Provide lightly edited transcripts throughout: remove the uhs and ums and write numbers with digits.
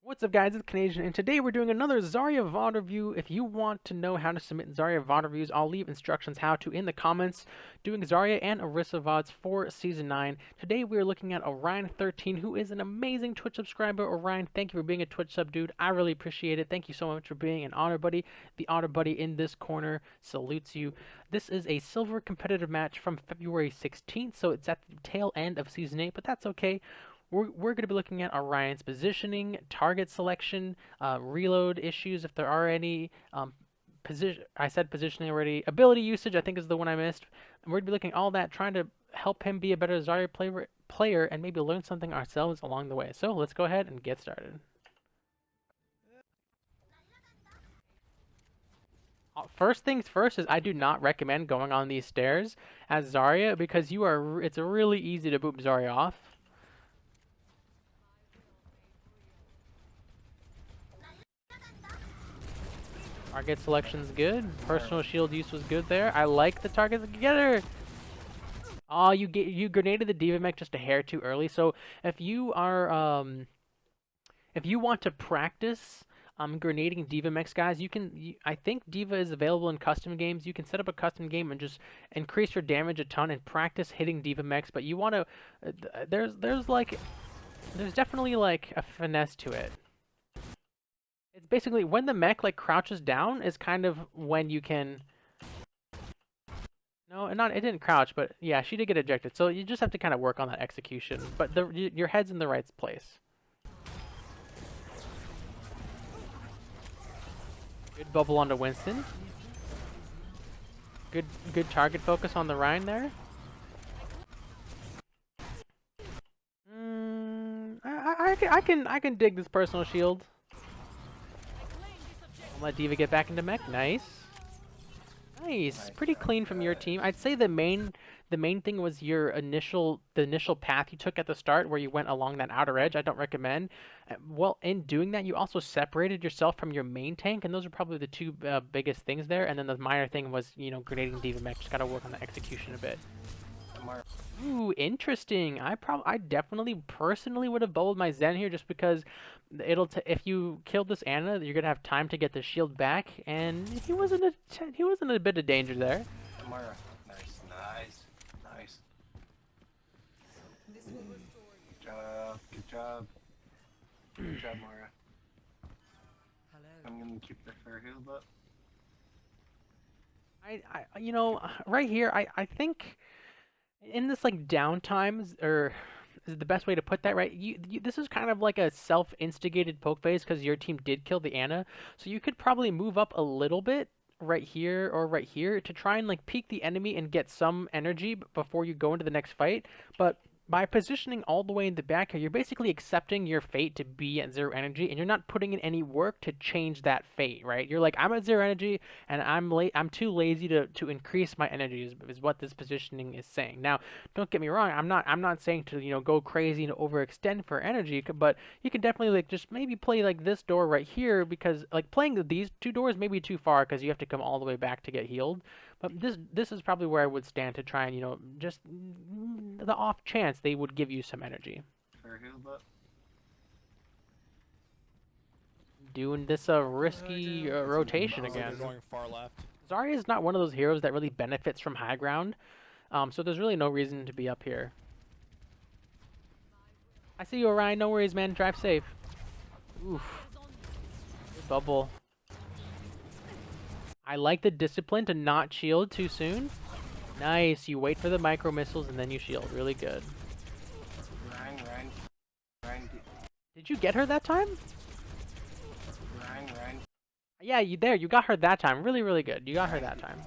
What's up, guys? It's Canadian, and today we're doing another Zarya VOD review. If you want to know how to submit Zarya VOD reviews, I'll leave instructions how to in the comments. Doing Zarya and Orisa VODs for Season 9. Today we are looking at Orion13, who is an amazing Twitch subscriber. Orion, thank you for being a Twitch sub, dude. I really appreciate it. Thank you so much for being an honor buddy. The honor buddy in this corner salutes you. This is a silver competitive match from February 16th, so it's at the tail end of Season 8, but that's okay. We're going to be looking at Orion's positioning, target selection, reload issues if there are any. I said positioning already. Ability usage, I think, is the one I missed. And we're going to be looking at all that, trying to help him be a better Zarya player and maybe learn something ourselves along the way. So let's go ahead and get started. First things first is I do not recommend going on these stairs as Zarya because it's really easy to boop Zarya off. Target selection's good. Personal shield use was good there. I like the target. Get her! Oh, you grenaded the D.Va mech just a hair too early. So if you are if you want to practice grenading D.Va mechs, guys, I think D.Va is available in custom games. You can set up a custom game and just increase your damage a ton and practice hitting D.Va mechs. But you want to there's definitely like a finesse to it. It's basically when the mech like crouches down is kind of when you can. No, it didn't crouch, but yeah, she did get ejected. So you just have to kind of work on that execution. But your head's in the right place. Good bubble onto Winston. Good target focus on the Rhine there. I can dig this personal shield. Let D.Va get back into mech. Nice. Nice. Pretty clean from your team. I'd say the main thing was the initial path you took at the start where you went along that outer edge. I don't recommend. Well, in doing that, you also separated yourself from your main tank, and those are probably the two biggest things there. And then the minor thing was, grenading D.Va mech. Just gotta work on the execution a bit. Ooh, interesting. I definitely personally would have bubbled my Zen here just because if you killed this Ana, you're gonna have time to get the shield back, and he wasn't a bit of danger there. Mara. Nice. Good job, Mara. I'm gonna keep the fair healed up. Right here, I think in this like downtimes, or is the best way to put that, right? This is kind of like a self-instigated poke phase because your team did kill the Ana, so you could probably move up a little bit right here or right here to try and like peek the enemy and get some energy before you go into the next fight. But by positioning all the way in the back here, you're basically accepting your fate to be at 0 energy, and you're not putting in any work to change that fate, right? You're like, I'm at 0 energy, and I'm too lazy to increase my energy, is what this positioning is saying. Now, don't get me wrong, I'm not saying to go crazy and overextend for energy, but you can definitely like just maybe play like this door right here, because like playing these two doors may be too far because you have to come all the way back to get healed. But this is probably where I would stand to try and, just the off chance they would give you some energy. Fair healed up. Doing this risky rotation again. Going far left. Zarya is not one of those heroes that really benefits from high ground, so there's really no reason to be up here. I see you, Orion. No worries, man. Drive safe. Oof. Good bubble. I like the discipline to not shield too soon. Nice. You wait for the micro missiles and then you shield. Really good. Ryan. Did you get her that time? Ryan. Yeah, you got her that time. Really, really good. You got her that time.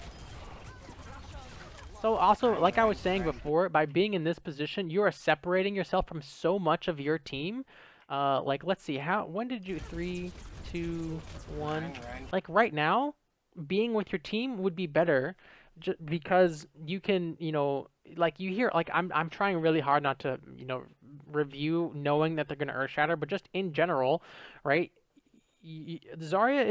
So also, like I was saying before, by being in this position, you are separating yourself from so much of your team. Like, let's see, when did you, 3, 2, 1, like right now, being with your team would be better, because you can, like you hear, like I'm trying really hard not to, review knowing that they're gonna Earth Shatter, but just in general, right? Zarya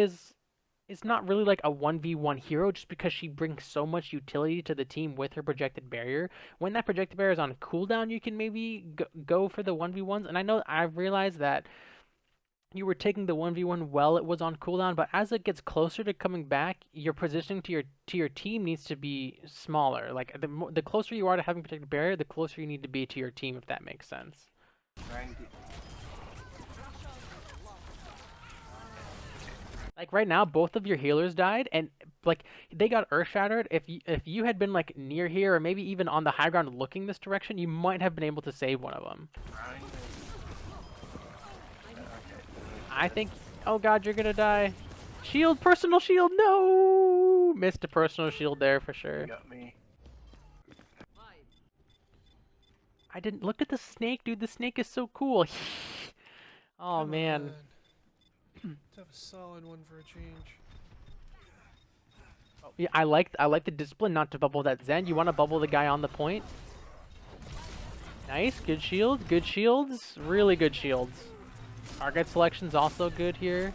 is not really like a 1v1 hero just because she brings so much utility to the team with her projected barrier. When that projected barrier is on cooldown, you can maybe go for the 1v1s. And I know I've realized that you were taking the 1v1 while it was on cooldown, but as it gets closer to coming back, your positioning to your team needs to be smaller. Like the closer you are to having protected barrier, the closer you need to be to your team, if that makes sense. Trying to. Like right now, both of your healers died, and like they got earth shattered. If you had been like near here, or maybe even on the high ground looking this direction, you might have been able to save one of them. Grind. Okay. I think. Oh God, you're gonna die. Shield, personal shield, no! Missed a personal shield there for sure. You got me. I didn't look at the snake, dude. The snake is so cool. Oh Come man. on. Let's have a solid one for a change. Yeah, I like the discipline not to bubble that Zen. You want to bubble the guy on the point. Nice, good shield, good shields, really good shields. Target selection's also good here.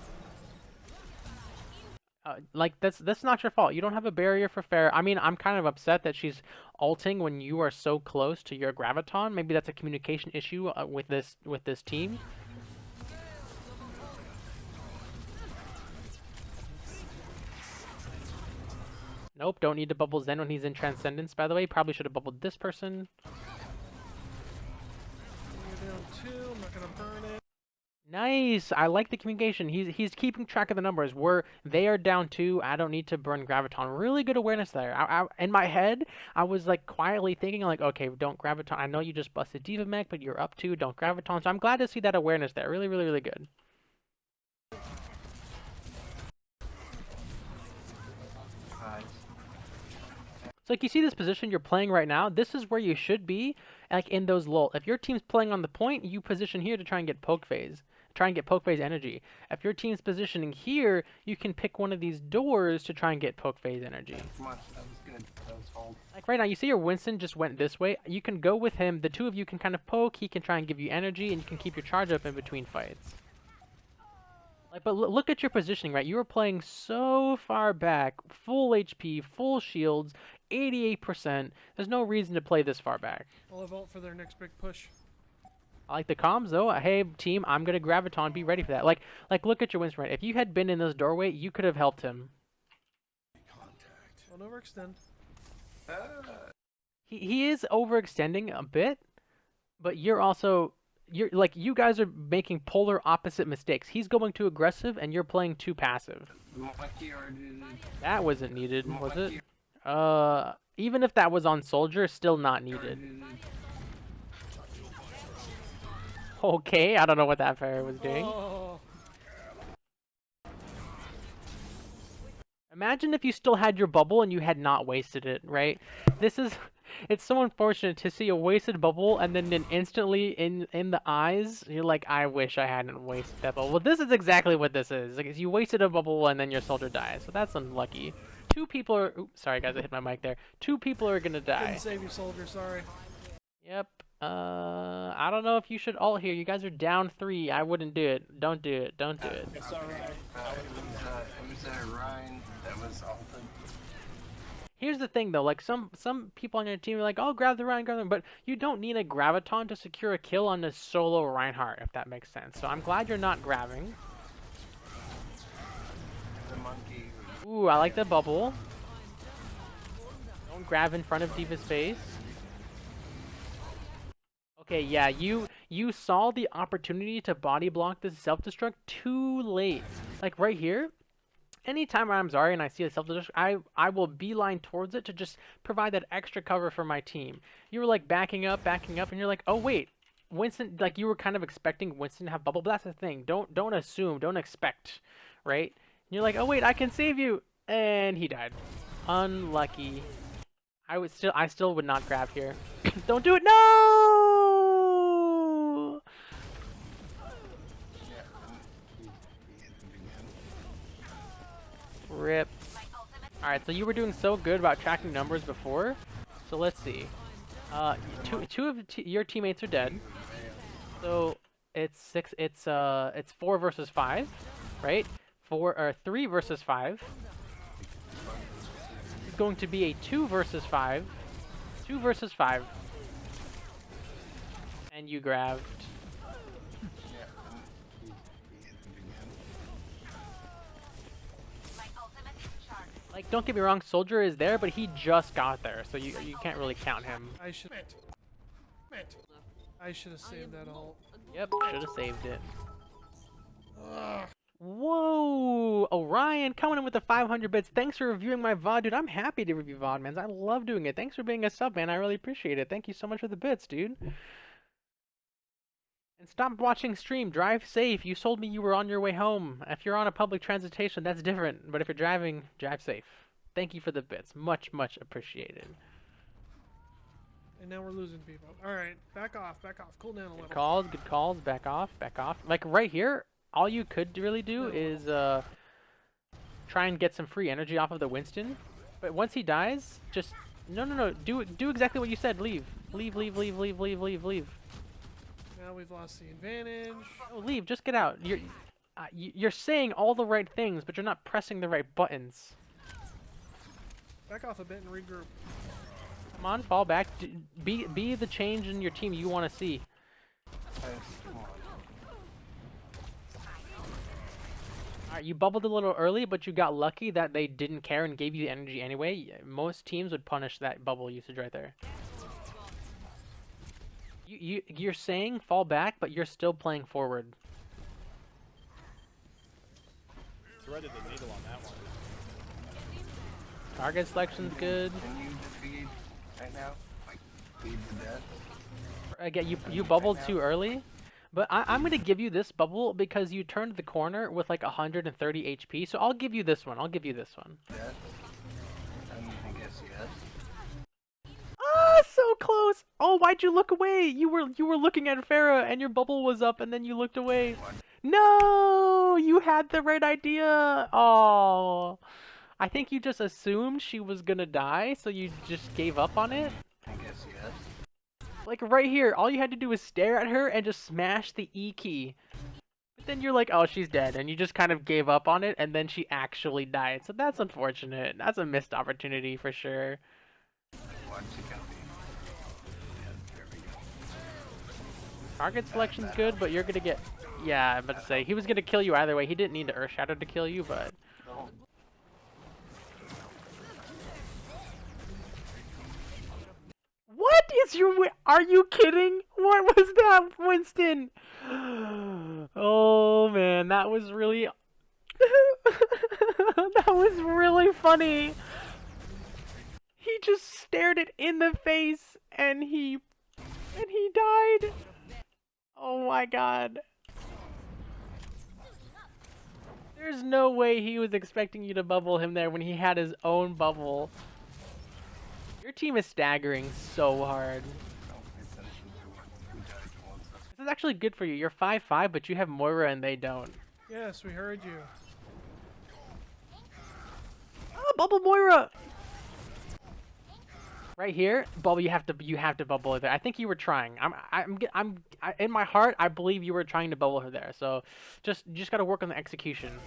Like that's not your fault. You don't have a barrier for fair. I mean, I'm kind of upset that she's ulting when you are so close to your graviton. Maybe that's a communication issue with this team. Nope, don't need to bubble Zen when he's in Transcendence, by the way. Probably should have bubbled this person. You're down 2, I'm not gonna burn it. Nice! I like the communication. He's keeping track of the numbers. They are down 2. I don't need to burn Graviton. Really good awareness there. In my head, I was like quietly thinking like, okay, don't Graviton. I know you just busted Diva Mech, but you're up 2. Don't Graviton. So I'm glad to see that awareness there. Really, really, really good. Nice. So like you see this position you're playing right now, this is where you should be, like in those lull. If your team's playing on the point, you position here to try and get poke phase. Try and get poke phase energy. If your team's positioning here, you can pick one of these doors to try and get poke phase energy. Come on, that was good. That was hold. Like right now, you see your Winston just went this way. You can go with him. The two of you can kind of poke. He can try and give you energy, and you can keep your charge up in between fights. Like, but look at your positioning, right? You were playing so far back, full HP, full shields, 88%. There's no reason to play this far back. I'll have ult for their next big push. I like the comms though. Hey team, I'm gonna Graviton. Be ready for that. Like look at your Winston. Right? If you had been in this doorway, you could have helped him. Don't overextend. He is overextending a bit, but you're like you guys are making polar opposite mistakes. He's going too aggressive, and you're playing too passive. That wasn't needed, was it? Even if that was on Soldier, still not needed. Okay, I don't know what that fairy was doing. Oh. Imagine if you still had your bubble and you had not wasted it, right? It's so unfortunate to see a wasted bubble and then instantly in the eyes, you're like, I wish I hadn't wasted that bubble. Well, this is exactly what this is. Like, you wasted a bubble and then your soldier dies, so that's unlucky. 2 people are, oops, sorry guys, I hit my mic there. 2 people are gonna die. Didn't save you, soldier, sorry. Yep. I don't know if you should ult here. You guys are down 3. I wouldn't do it. Don't do it. Don't do it. It's alright. It was Ryan that was ulted. Here's the thing though, like some people on your team are like, oh, grab the Reinhardt, but you don't need a Graviton to secure a kill on a solo Reinhardt, if that makes sense. So I'm glad you're not grabbing. The monkey. Ooh, I like the bubble. Don't grab in front of Diva's face. Okay, yeah, you saw the opportunity to body block this self-destruct too late. Like right here, anytime I'm Zarya and I see a self-destruct, I will beeline towards it to just provide that extra cover for my team. You were like backing up, and you're like, oh wait, Winston, like you were kind of expecting Winston to have bubble, but that's the thing. Don't assume, don't expect, right? And you're like, oh wait, I can save you, and he died. Unlucky. I still would not grab here. Don't do it, no! Rip. Alright, so you were doing so good about tracking numbers before. So let's see. Two of your teammates are dead. So it's 4 versus 5, right? 3 versus 5. It's going to be a 2 versus 5. 2 versus 5. And you grabbed. like, don't get me wrong, Soldier is there, but he just got there, so you can't really count him. I should. I should have saved that ult. Yep, should have saved it. Ugh. Whoa! Orion coming in with the 500 bits. Thanks for reviewing my VOD, dude. I'm happy to review VOD, man. I love doing it. Thanks for being a sub, man. I really appreciate it. Thank you so much for the bits, dude. And stop watching stream. Drive safe. You told me you were on your way home. If you're on a public transportation, that's different. But if you're driving, drive safe. Thank you for the bits. Much, much appreciated. And now we're losing people. Alright, back off, back off. Cool down a little. Good calls, good calls. Back off, back off. Like right here, all you could really do is try and get some free energy off of the Winston. But once he dies, just no. Do exactly what you said. Leave. Leave. Now we've lost the advantage. No, leave. Just get out. You're saying all the right things, but you're not pressing the right buttons. Back off a bit and regroup. Come on, fall back. Be the change in your team you want to see. Alright, you bubbled a little early, but you got lucky that they didn't care and gave you the energy anyway. Most teams would punish that bubble usage right there. You're saying fall back, but you're still playing forward. Threaded the needle on that one. Target selection's good. Can you defeat right now? Like, feed to death? Again, you bubbled too early, but I'm gonna give you this bubble because you turned the corner with like 130 HP. So I'll give you this one. Death? I guess yes. Ah, so close! Oh, why'd you look away? You were looking at Farah and your bubble was up and then you looked away. What? No, you had the right idea. Oh, I think you just assumed she was gonna die, so you just gave up on it. I guess yes. Like right here, all you had to do was stare at her and just smash the E key. But then you're like, oh, she's dead, and you just kind of gave up on it, and then she actually died. So that's unfortunate. That's a missed opportunity for sure. Why'd you kill me? There we go. Target selection's good, but you're gonna get... Yeah, I'm about to say, he was gonna kill you either way. He didn't need the Earth Shadow to kill you, but... No. What is your... Are you kidding? What was that, Winston? Oh, man, that was really... that was really funny. He just stared it in the face, and he died. Oh my god. There's no way he was expecting you to bubble him there when he had his own bubble. Your team is staggering so hard. This is actually good for you. You're 5-5, but you have Moira and they don't. Yes, we heard you. Oh, bubble Moira! Right here, bubble. You have to bubble her there. I think you were trying. In my heart, I believe you were trying to bubble her there. So, you just gotta work on the execution.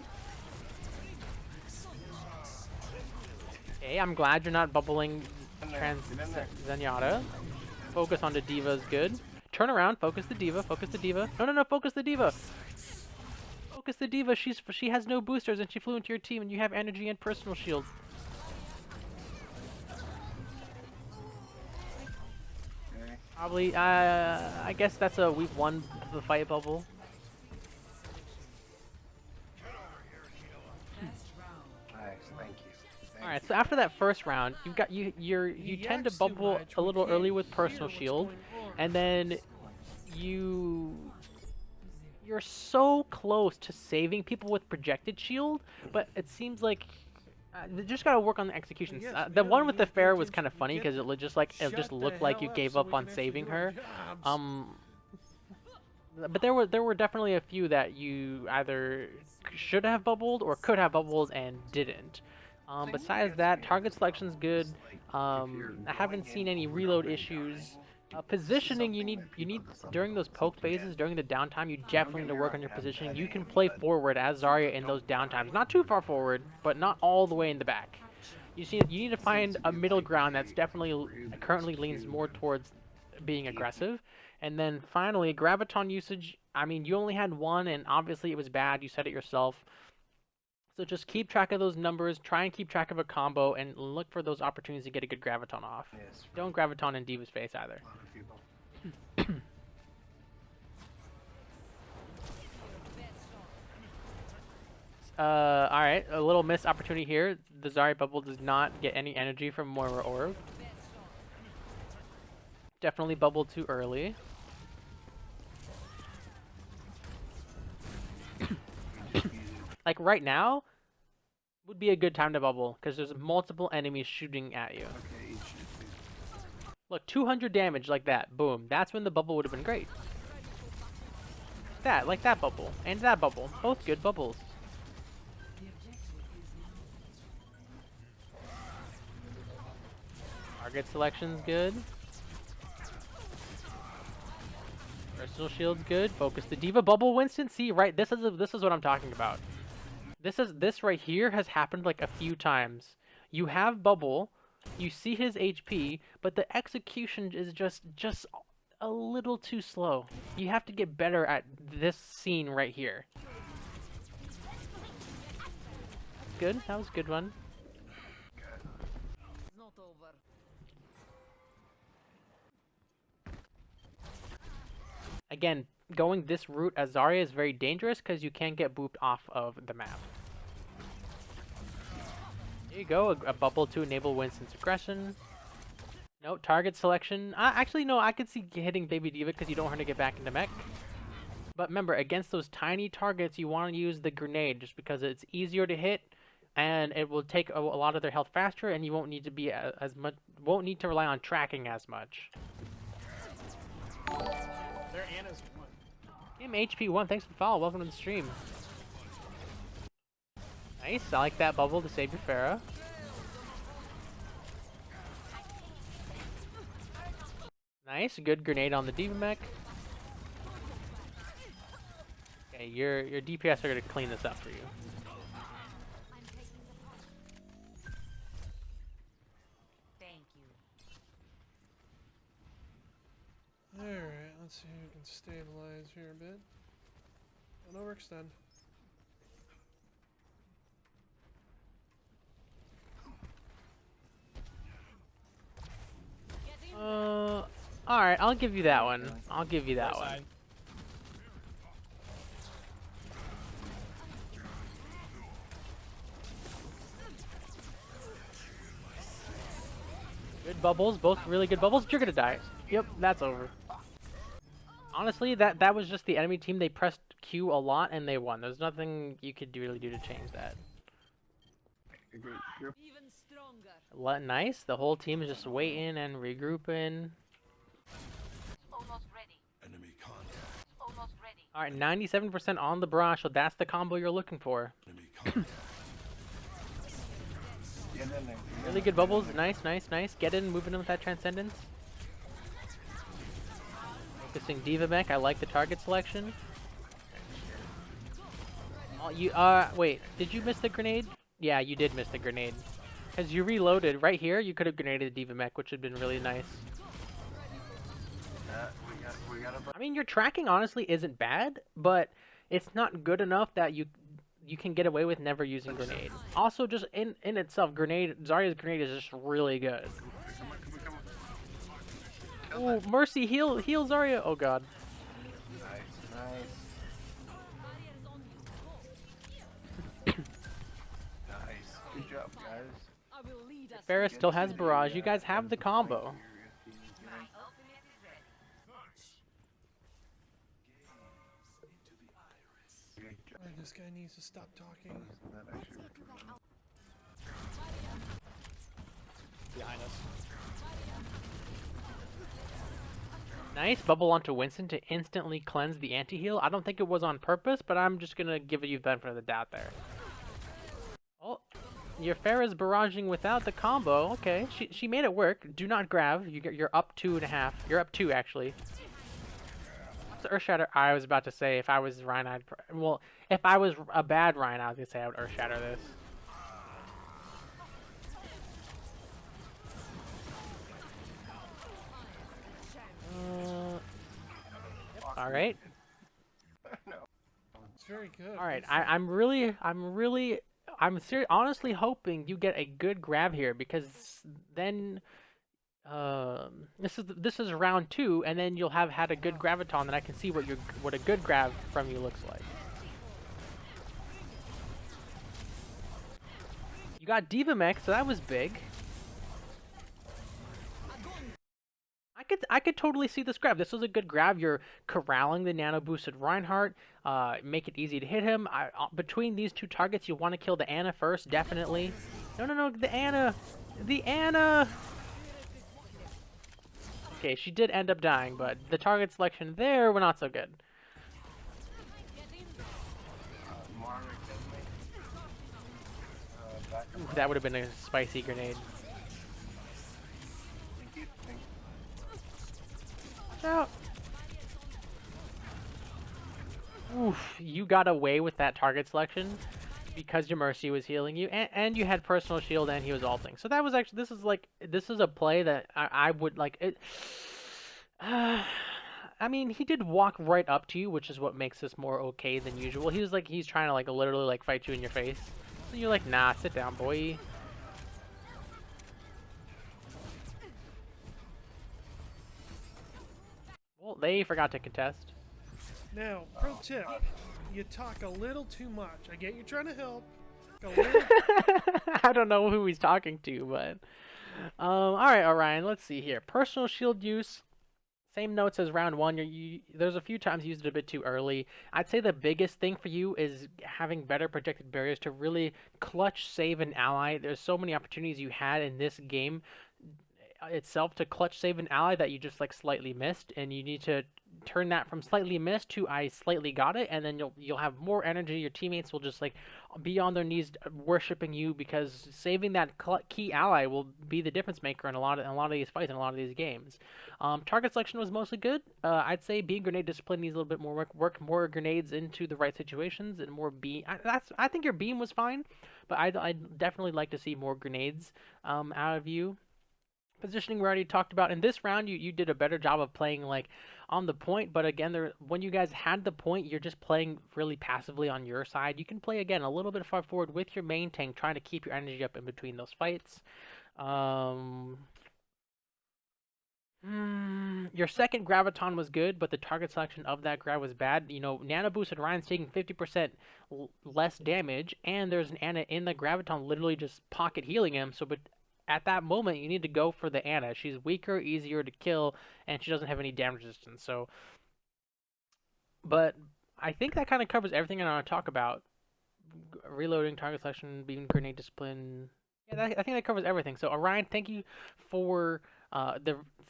Okay, I'm glad you're not bubbling Zenyatta. Focus on the diva is good. Turn around. Focus the diva. Focus the diva. No. Focus the diva. Focus the diva. She has no boosters and she flew into your team and you have energy and personal shields. Probably, I guess that's a we've won the fight bubble. Nice, thank you. Alright, so after that first round, you tend to bubble a little early with personal shield, and then you're so close to saving people with projected shield, but it seems like they just gotta work on the executions. The one with the fair was kind of funny because it just looked like you gave up on saving her. But there were definitely a few that you either should have bubbled or could have bubbled and didn't. Besides that, target selection's good. I haven't seen any reload issues. Positioning, you need during those poke phases, during the downtime, you definitely need to work on your positioning. You can play forward as Zarya in those downtimes, not too far forward, but not all the way in the back. You need to find a middle ground that's definitely currently leans more towards being aggressive. And then finally, graviton usage. I mean, you only had one, and obviously it was bad. You said it yourself. So just keep track of those numbers, try and keep track of a combo, and look for those opportunities to get a good graviton off. Yes. Don't graviton in Diva's face either. A lot of people. Alright, a little missed opportunity here. The Zarya bubble does not get any energy from Moira Orb. Definitely bubbled too early. Like right now would be a good time to bubble because there's multiple enemies shooting at you. Okay, each should Look, 200 damage like that. Boom. That's when the bubble would have been great. That, like that bubble. And that bubble. Both good bubbles. Target selection's good. Personal shield's good. Focus the diva bubble, Winston. See, right? This is what I'm talking about. This right here has happened like a few times. You have bubble, you see his HP, but the execution is just a little too slow. You have to get better at this scene right here. Good. That was a good one. Again, going this route as Zarya is very dangerous because you can get booped off of the map. There you go, a bubble to enable Winston's aggression. No, target selection. Actually, no, I could see hitting Baby Diva because you don't want her to get back into mech. But remember, against those tiny targets, you want to use the grenade just because it's easier to hit and it will take a lot of their health faster and you won't need to be as much, won't need to rely on tracking as much. Their Anna's one. Game HP1, thanks for the follow. Welcome to the stream. Nice, I like that bubble to save your Pharah. Nice, good grenade on the Diva mech. Okay, your DPS are gonna clean this up for you. Alright, let's see who can stabilize here a bit. Don't overextend. Alright, I'll give you that one. I'll give you that Right one. side. Good bubbles, both really good bubbles. You're gonna die. Yep, that's over. Honestly, that was just the enemy team. They pressed Q a lot and they won. There's nothing you could really do to change that. You're Nice. The whole team is just waiting and regrouping. Almost ready. Enemy contact. Almost ready. All right, 97% on the barrage, so that's the combo you're looking for. Enemy contact. Get in there. Really good bubbles. Nice, nice, nice. Get in, moving in with that transcendence. Focusing Diva mech. I like the target selection. Oh, wait. Did you miss the grenade? Yeah, you did miss the grenade. Because you reloaded. Right here, you could have grenaded the Diva mech, which would have been really nice. We got a I mean, your tracking honestly isn't bad, but it's not good enough that you can get away with never using grenade. Also, just in itself, Zarya's grenade is just really good. Oh, mercy, heal Zarya. Oh god. Nice, nice. Nice. Good job, guys. Pharah still has barrage. You guys have the combo. Alright, this guy needs to stop talking. Behind us. Nice bubble onto Winston to instantly cleanse the anti-heal. I don't think it was on purpose, but I'm just gonna give you the benefit of the doubt there. Oh, your Pharah's barraging without the combo. Okay, she made it work. Do not grab. You're up 2.5. You're up 2 actually. What's the Earthshatter? I was about to say if I was Ryan, well, if I was a bad Ryan, I was gonna say I would Earthshatter this. All right. It's very good. All right. I'm really honestly hoping you get a good grab here because then this is round 2, and then you'll have had a good graviton, and I can see what a good grab from you looks like. You got Diva Mech, so that was big. I could totally see this grab. This was a good grab. You're corralling the nano boosted Reinhardt. Make it easy to hit him. Between these two targets, you want to kill the Ana first, definitely. No, the Ana, the Ana. Okay, she did end up dying, but the target selection there were not so good. Ooh, that would have been a spicy grenade. Out. Oof, you got away with that target selection because your Mercy was healing you, and you had personal shield, and he was ulting. So that was actually, this is a play that I would like it. I mean, he did walk right up to you, which is what makes this more okay than usual. He was like, he's trying to like literally like fight you in your face. So you're like, nah, sit down, boy. Well, they forgot to contest. Now, pro tip: you talk a little too much. I get you're trying to help. A little... I don't know who he's talking to, but all right, Orion. Let's see here. Personal shield use. Same notes as round 1. There's a few times you used it a bit too early. I'd say the biggest thing for you is having better projected barriers to really clutch save an ally. There's so many opportunities you had in this game itself to clutch save an ally that you just like slightly missed, and you need to turn that from slightly missed to I slightly got it, and then you'll have more energy. Your teammates will just like be on their knees worshiping you because saving that key ally will be the difference maker in a lot of these fights and a lot of these games. Target selection was mostly good. I'd say being grenade discipline needs a little bit more work more grenades into the right situations and more beam. I think your beam was fine, but I'd definitely like to see more grenades out of you. Positioning we already talked about. In this round, you did a better job of playing like on the point, but again, when you guys had the point, you're just playing really passively on your side. You can play again a little bit far forward with your main tank, trying to keep your energy up in between those fights. Your second graviton was good, but the target selection of that grab was bad. You know, Nano Boost and Ryan's taking 50% less damage, and there's an Ana in the graviton literally just pocket healing him. So, but at that moment, you need to go for the Ana. She's weaker, easier to kill, and she doesn't have any damage resistance. So, but I think that kind of covers everything I want to talk about. Reloading, target selection, beam grenade discipline. Yeah, I think that covers everything. So, Orion, thank you for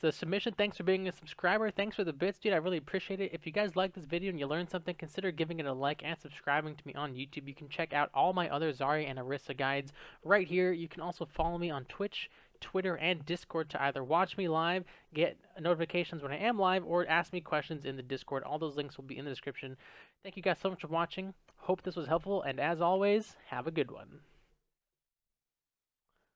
the submission. Thanks for being a subscriber. Thanks for the bits, dude. I really appreciate it. If you guys like this video and you learned something, consider giving it a like and subscribing to me on YouTube. You can check out all my other Zarya and Orisa guides right here. You can also follow me on Twitch, Twitter, and Discord to either watch me live, get notifications when I am live, or ask me questions in the Discord. All those links will be in the description. Thank you guys so much for watching. Hope this was helpful, and as always, have a good one.